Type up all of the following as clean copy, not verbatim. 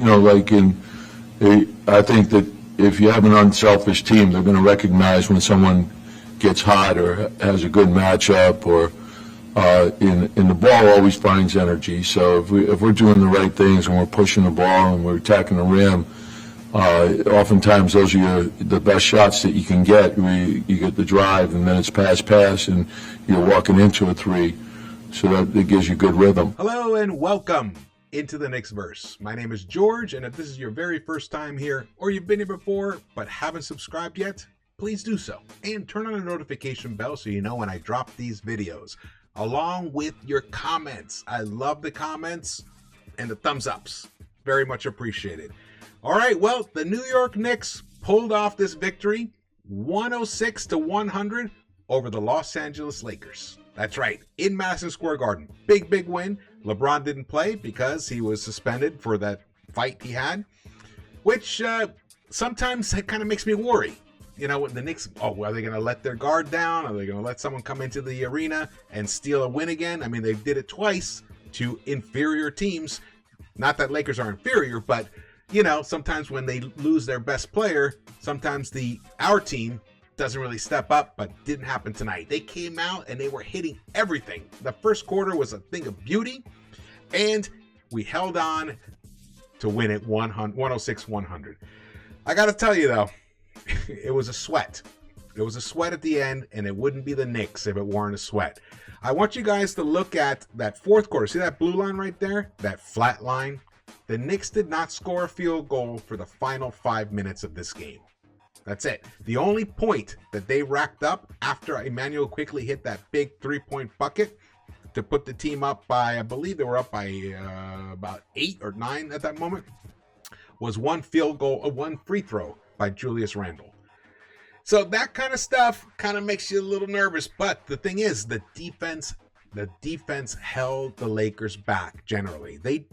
I think that if you have an unselfish team, they're going to recognize when someone gets hot or has a good matchup, or in the ball always finds energy. So if we're doing the right things and we're pushing the ball and we're attacking the rim, oftentimes those are the best shots that you can get. You get the drive, and then it's pass, and you're walking into a three. So that gives you good rhythm. Hello and welcome into the Knicks-Verse. My name is George, and if this is your very first time here, or you've been here before but haven't subscribed yet, please do so. And turn on the notification bell so you know when I drop these videos, along with your comments. I love the comments and the thumbs ups. Very much appreciated. All right, well, the New York Knicks pulled off this victory, 106-100 over the Los Angeles Lakers. That's right, in Madison Square Garden. Big win. LeBron didn't play because he was suspended for that fight he had, which sometimes it kind of makes me worry. You know, when the Knicks, are they going to let their guard down? Are they going to let someone come into the arena and steal a win again? I mean, they did it twice to inferior teams. Not that Lakers are inferior, but, you know, sometimes when they lose their best player, sometimes our team doesn't really step up, but didn't happen tonight. They came out and they were hitting everything. The first quarter was a thing of beauty, and we held on to win it 106-100. I got to tell you, though, it was a sweat. It was a sweat at the end, and it wouldn't be the Knicks if it weren't a sweat. I want you guys to look at that fourth quarter. See that blue line right there? That flat line? The Knicks did not score a field goal for the final 5 minutes of this game. That's it. The only point that they racked up after Immanuel Quickley hit that big three-point bucket to put the team up by, I believe they were up by about 8 or 9 at that moment, was one free throw by Julius Randle. So that kind of stuff kind of makes you a little nervous. But the thing is, the defense held the Lakers back generally. They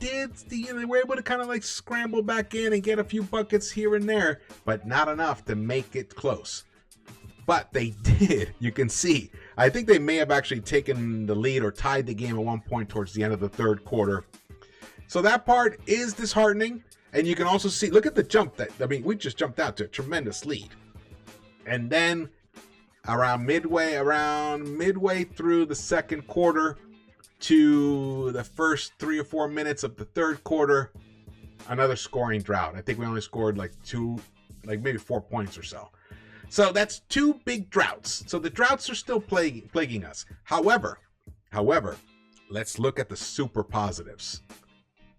were able to kind of like scramble back in and get a few buckets here and there, but not enough to make it close. But they did. You can see. I think they may have actually taken the lead or tied the game at one point towards the end of the third quarter. So that part is disheartening. And you can also see, look at the jump we just jumped out to a tremendous lead. And then around midway through the second quarter to the first 3 or 4 minutes of the third quarter, another scoring drought. I think we only scored maybe 4 points or so. So that's 2 big droughts. So the droughts are still plaguing us. However, let's look at the super positives.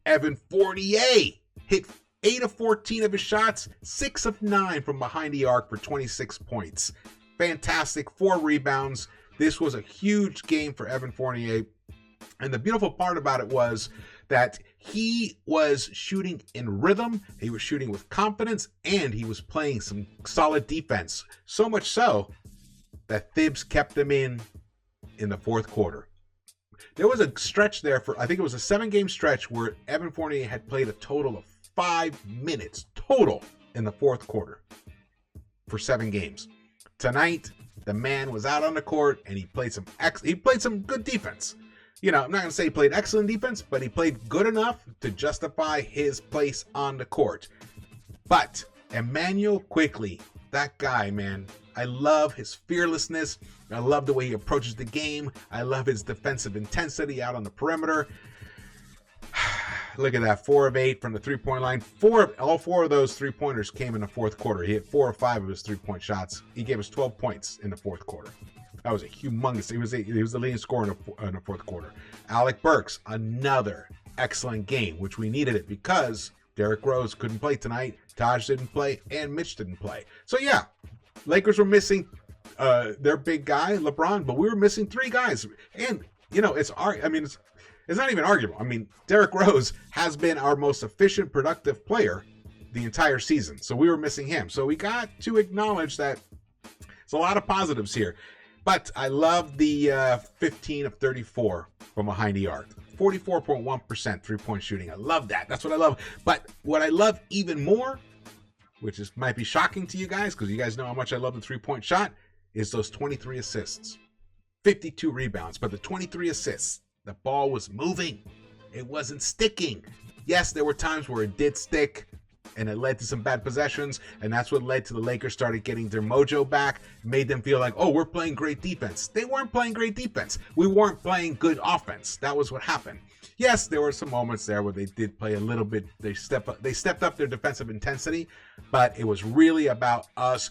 Evan Fournier hit 8 of 14 of his shots, 6 of 9 from behind the arc for 26 points. Fantastic, 4 rebounds. This was a huge game for Evan Fournier. And the beautiful part about it was that he was shooting in rhythm, he was shooting with confidence, and he was playing some solid defense. So much so that Thibs kept him in the fourth quarter. There was a stretch there I think it was a 7-game stretch where Evan Fournier had played a total of 5 minutes total in the fourth quarter for 7 games. Tonight, the man was out on the court and he played some good defense. You know, I'm not going to say he played excellent defense, but he played good enough to justify his place on the court. But Immanuel Quickley, that guy, man, I love his fearlessness. I love the way he approaches the game. I love his defensive intensity out on the perimeter. Look at that, 4 of 8 from the three-point line. All 4 of those three-pointers came in the fourth quarter. He hit 4 or 5 of his three-point shots. He gave us 12 points in the fourth quarter. That was a humongous. He was the leading scorer in the fourth quarter. Alec Burks, another excellent game, which we needed it because Derrick Rose couldn't play tonight. Taj didn't play, and Mitch didn't play. So yeah, Lakers were missing their big guy, LeBron, but we were missing 3 guys. And you know, it's not even arguable. I mean, Derrick Rose has been our most efficient, productive player the entire season. So we were missing him. So we got to acknowledge that there's a lot of positives here. But I love the 15 of 34 from behind the arc. 44.1% three-point shooting. I love that. That's what I love. But what I love even more, which might be shocking to you guys because you guys know how much I love the three-point shot, is those 23 assists. 52 rebounds, but the 23 assists. The ball was moving. It wasn't sticking. Yes, there were times where it did stick, and it led to some bad possessions, and that's what led to the Lakers started getting their mojo back, made them feel like, oh, we're playing great defense. They weren't playing great defense. We weren't playing good offense. That was what happened. Yes, there were some moments there where they did play a little bit. They stepped up their defensive intensity, but it was really about us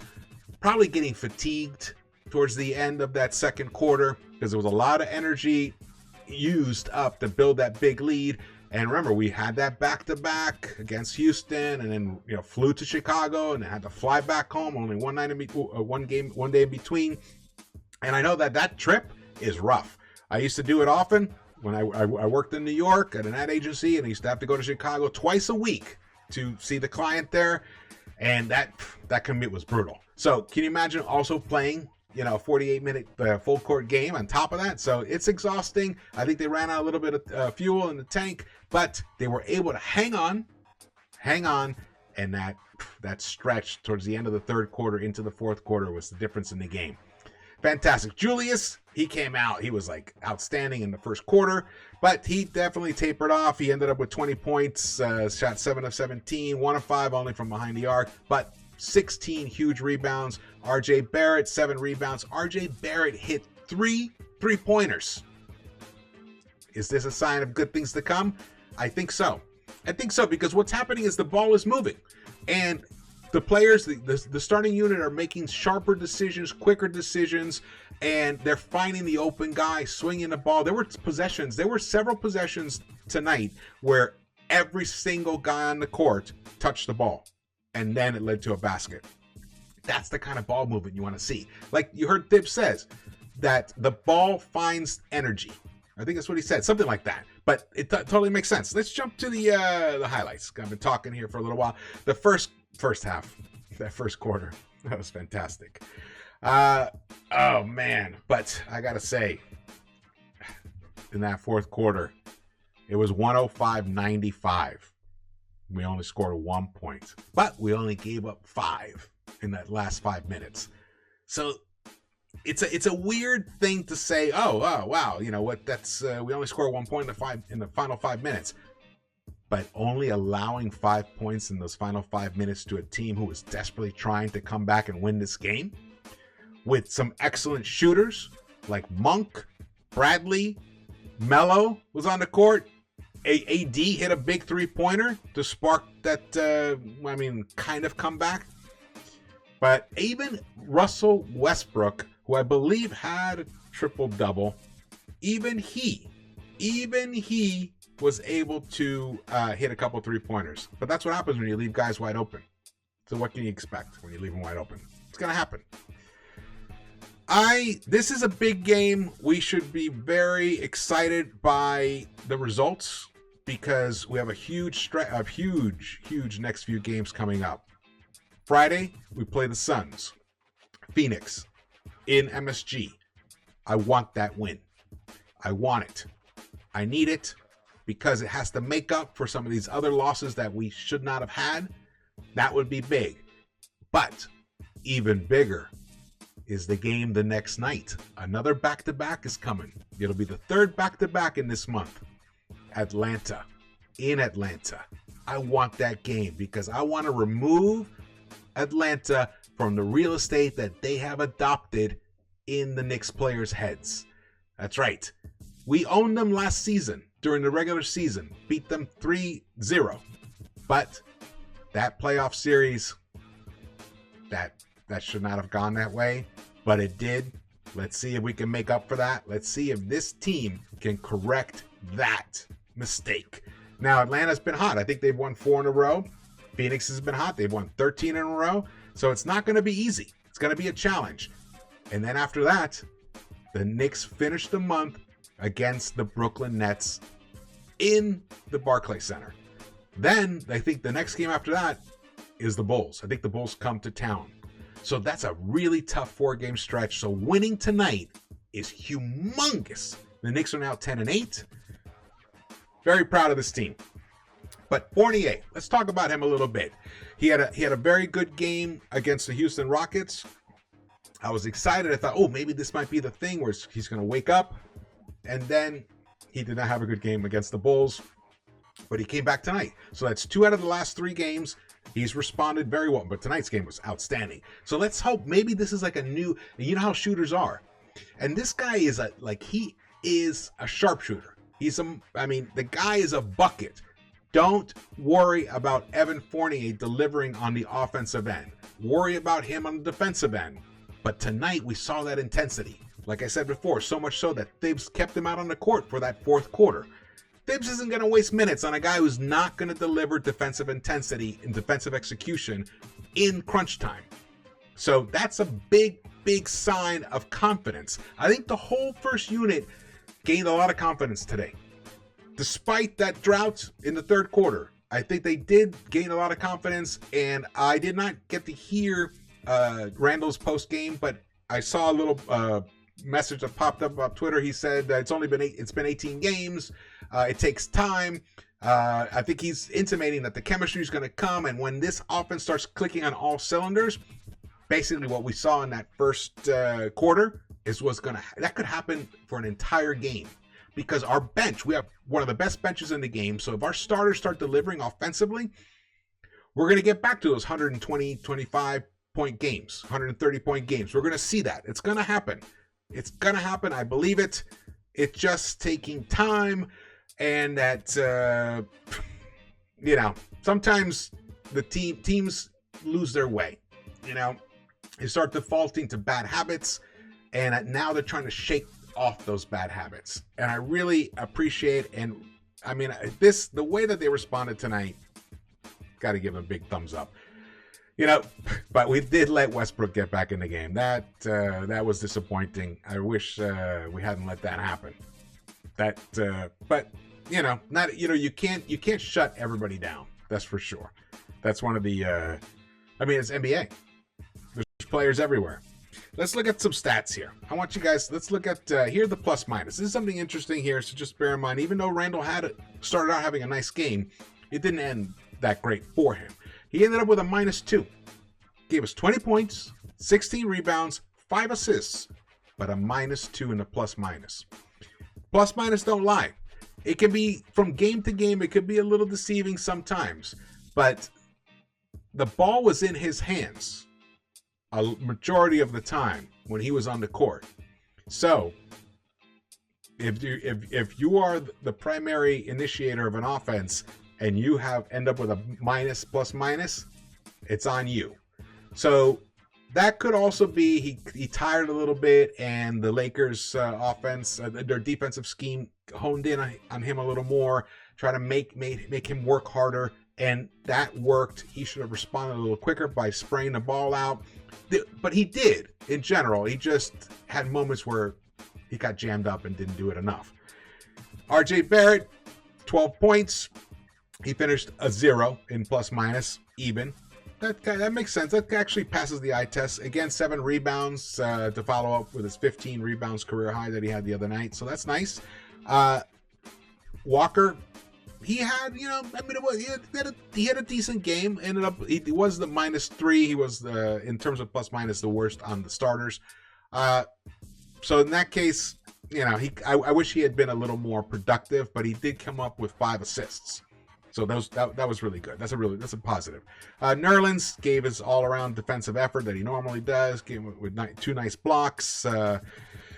probably getting fatigued towards the end of that second quarter because there was a lot of energy used up to build that big lead. And remember, we had that back-to-back against Houston, and then flew to Chicago, and had to fly back home. Only one day in between. And I know that trip is rough. I used to do it often when I worked in New York at an ad agency, and I used to have to go to Chicago twice a week to see the client there, and that commute was brutal. So can you imagine also playing a 48-minute full court game on top of that? So it's exhausting. I think they ran out a little bit of fuel in the tank, but they were able to hang on, and that stretch towards the end of the third quarter into the fourth quarter was the difference in the game. Fantastic. Julius, he came out. He was like outstanding in the first quarter, but he definitely tapered off. He ended up with 20 points, shot 7 of 17, 1 of 5 only from behind the arc, but 16 huge rebounds. RJ Barrett, 7 rebounds. RJ Barrett hit 3 3-pointers. Is this a sign of good things to come? I think so. Because what's happening is the ball is moving, and the players, the starting unit are making sharper decisions, quicker decisions, and they're finding the open guy, swinging the ball. There were several possessions tonight where every single guy on the court touched the ball, and then it led to a basket. That's the kind of ball movement you want to see. Like you heard Thibs says, that the ball finds energy. I think that's what he said, something like that. But it totally makes sense. Let's jump to the highlights. I've been talking here for a little while. The first half, that first quarter, that was fantastic. Oh man, but I gotta say, in that fourth quarter, it was 105-95. We only scored 1 point, but we only gave up 5 in that last 5 minutes. So it's a weird thing to say. Oh wow, you know what? That's we only scored 1 point in the final 5 minutes. But only allowing 5 points in those final 5 minutes to a team who was desperately trying to come back and win this game, with some excellent shooters like Monk, Bradley, Melo was on the court. AD hit a big 3-pointer to spark that, kind of comeback. But even Russell Westbrook, who I believe had a triple-double, even he was able to hit a couple 3-pointers. But that's what happens when you leave guys wide open. So what can you expect when you leave them wide open? It's going to happen. This is a big game. We should be very excited by the results because we have a huge next few games coming up. Friday, we play the Suns. Phoenix in MSG. I want that win. I want it. I need it because it has to make up for some of these other losses that we should not have had. That would be big. But even bigger is the game the next night. Another back-to-back is coming. It'll be the third back-to-back in this month. Atlanta. In Atlanta. I want that game because I want to remove Atlanta from the real estate that they have adopted in the Knicks players' heads. That's right. We owned them last season during the regular season. Beat them 3-0. But that playoff series, that should not have gone that way, but it did. Let's see if we can make up for that. Let's see if this team can correct that mistake. Now, Atlanta's been hot. I think they've won 4 in a row. Phoenix has been hot. They've won 13 in a row. So it's not going to be easy. It's going to be a challenge. And then after that, the Knicks finish the month against the Brooklyn Nets in the Barclays Center. Then I think the next game after that is the Bulls. I think the Bulls come to town. So that's a really tough 4-game stretch. So winning tonight is humongous. The Knicks are now 10-8. Very proud of this team. But Fournier, let's talk about him a little bit. He had a very good game against the Houston Rockets. I was excited. I thought, maybe this might be the thing where he's going to wake up. And then he did not have a good game against the Bulls. but he came back tonight. So that's 2 out of the last 3 games. He's responded very well, but tonight's game was outstanding. So let's hope maybe this is like a new, you know how shooters are. And this guy is he is a sharpshooter. The guy is a bucket. Don't worry about Evan Fournier delivering on the offensive end. Worry about him on the defensive end. But tonight we saw that intensity. Like I said before, so much so that Thibs kept him out on the court for that fourth quarter. Thibs isn't going to waste minutes on a guy who's not going to deliver defensive intensity and defensive execution in crunch time. So that's a big, big sign of confidence. I think the whole first unit gained a lot of confidence today. Despite that drought in the third quarter, I think they did gain a lot of confidence, and I did not get to hear Randall's post game, but I saw a little message that popped up on Twitter. He said that it's been 18 games. It takes time. I think he's intimating that the chemistry is going to come, and when this offense starts clicking on all cylinders, basically what we saw in that first quarter is that could happen for an entire game. Because our bench, we have one of the best benches in the game. So if our starters start delivering offensively, we're going to get back to those 120, 25-point games, 130-point games. We're going to see that. It's going to happen. It's going to happen. I believe it. It's just taking time. And that, sometimes the teams lose their way. They start defaulting to bad habits. And now they're trying to shake off those bad habits, and I really appreciate, the way that they responded tonight, got to give them a big thumbs up. But we did let Westbrook get back in the game. That was disappointing. I wish we hadn't let that happen. You can't shut everybody down. That's for sure. That's one of the it's NBA. There's players everywhere. Let's look at some stats here. I want you guys, let's look at, here are the plus minus. This is something interesting here, so just bear in mind, even though Randall started out having a nice game, it didn't end that great for him. He ended up with a -2. Gave us 20 points, 16 rebounds, 5 assists, but a -2 in the plus minus. Plus minus don't lie. It can be, from game to game, it could be a little deceiving sometimes, but the ball was in his hands a majority of the time when he was on the court. So if you are the primary initiator of an offense and you end up with a plus minus, it's on you. So that could also be he tired a little bit, and the Lakers offense, their defensive scheme honed in on him a little more, try to make him work harder, and that worked. He should have responded a little quicker by spraying the ball out. But he did, in general. He just had moments where he got jammed up and didn't do it enough. RJ Barrett, 12 points. He finished a 0 in plus minus, even. That makes sense. That actually passes the eye test. Again, 7 rebounds to follow up with his 15 rebounds career high that he had the other night. So that's nice. Walker, he had, he had a decent game. He was the -3. He was in terms of plus minus the worst on the starters. So in that case, I wish he had been a little more productive, but he did come up with 5 assists. So that was really good. That's a positive. Nerlens gave his all-around defensive effort that he normally does. Gave him with 2 nice blocks.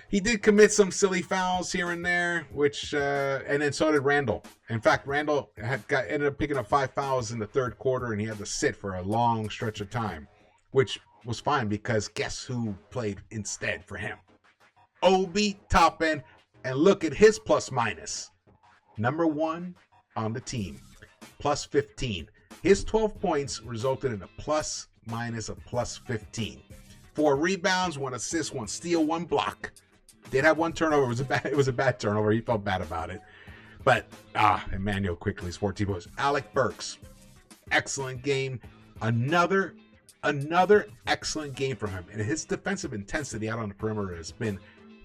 He did commit some silly fouls here and there, and then so did Randall. In fact, Randall ended up picking up 5 fouls in the third quarter, and he had to sit for a long stretch of time, which was fine because guess who played instead for him? Obi Toppin, and look at his plus minus. Number 1 on the team, plus 15. His 12 points resulted in a plus minus of plus 15. 4 rebounds, 1 assist, 1 steal, 1 block. Did have 1 turnover. It was a bad turnover. He felt bad about it. But Immanuel Quickley's 14 points. Alec Burks, excellent game. Another excellent game from him. And his defensive intensity out on the perimeter has been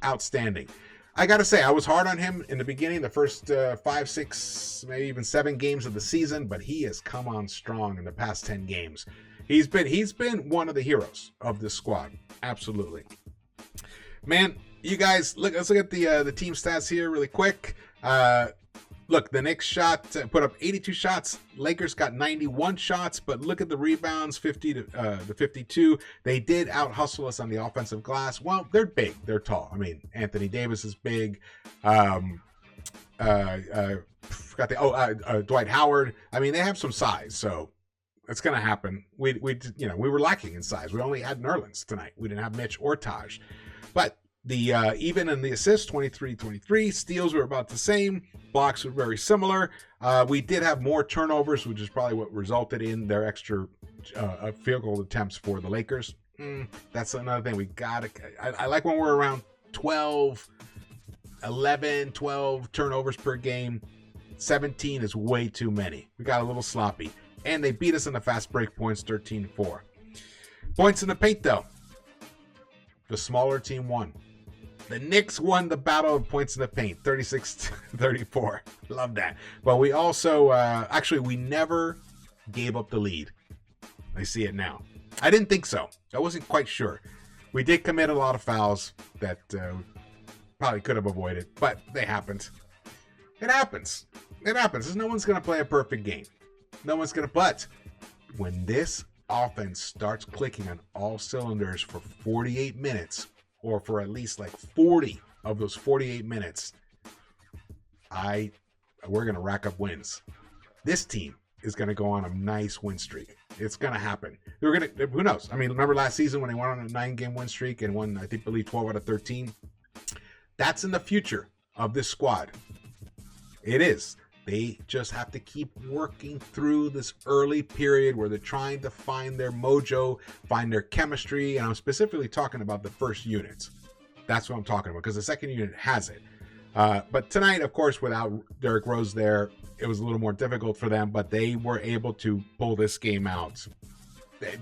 outstanding. I got to say, I was hard on him in the beginning, the first 5, 6, maybe even 7 games of the season, but he has come on strong in the past 10 games. He's been one of the heroes of this squad. Absolutely. Man, you guys, let's look at the team stats here really quick. look, the Knicks put up 82 shots. Lakers got 91 shots, but look at the rebounds, 50 to 52. They did out-hustle us on the offensive glass. Well, they're big. They're tall. I mean, Anthony Davis is big. Dwight Howard. I mean, they have some size, so it's going to happen. We were lacking in size. We only had Nerlens tonight. We didn't have Mitch or Taj. But the even in the assists, 23-23. Steals were about the same. Blocks were very similar. We did have more turnovers, which is probably what resulted in their extra field goal attempts for the Lakers. That's another thing we got to... I like when we're around 11, 12 turnovers per game. 17 is way too many. We got a little sloppy. And they beat us in the fast break points, 13-4. Points in the paint, though. The smaller team won. The Knicks won the battle of points in the paint, 36-34. Love that. But we also, we never gave up the lead. I see it now. I didn't think so. I wasn't quite sure. We did commit a lot of fouls that probably could have avoided, but they happened. It happens. It happens. No one's going to play a perfect game. No one's going to, but when this offense starts clicking on all cylinders for 48 minutes, or for at least like 40 of those 48 minutes, we're going to rack up wins. This team is going to go on a nice win streak. It's going to happen. Who knows? I mean, remember last season when they went on a 9-game win streak and won, I believe 12 out of 13? That's in the future of this squad. It is. They just have to keep working through this early period where they're trying to find their mojo, find their chemistry, and I'm specifically talking about the first units. That's what I'm talking about, because the second unit has it. But tonight, of course, without Derrick Rose there, it was a little more difficult for them, but they were able to pull this game out.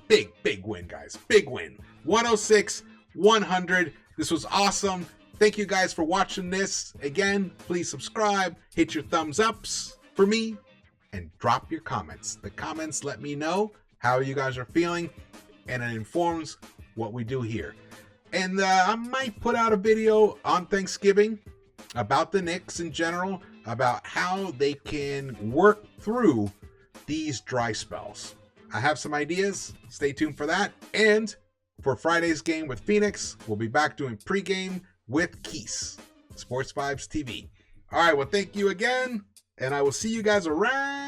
Big win, guys. Big win. 106-100. This was awesome. Thank you guys for watching this. Again, please subscribe, hit your thumbs ups for me, and drop your comments. The comments let me know how you guys are feeling, and it informs what we do here. And I might put out a video on Thanksgiving about the Knicks in general, about how they can work through these dry spells. I have some ideas. Stay tuned for that. And for Friday's game with Phoenix, we'll be back doing pregame with Keese, Sports Vibes TV. All right, well, thank you again, and I will see you guys around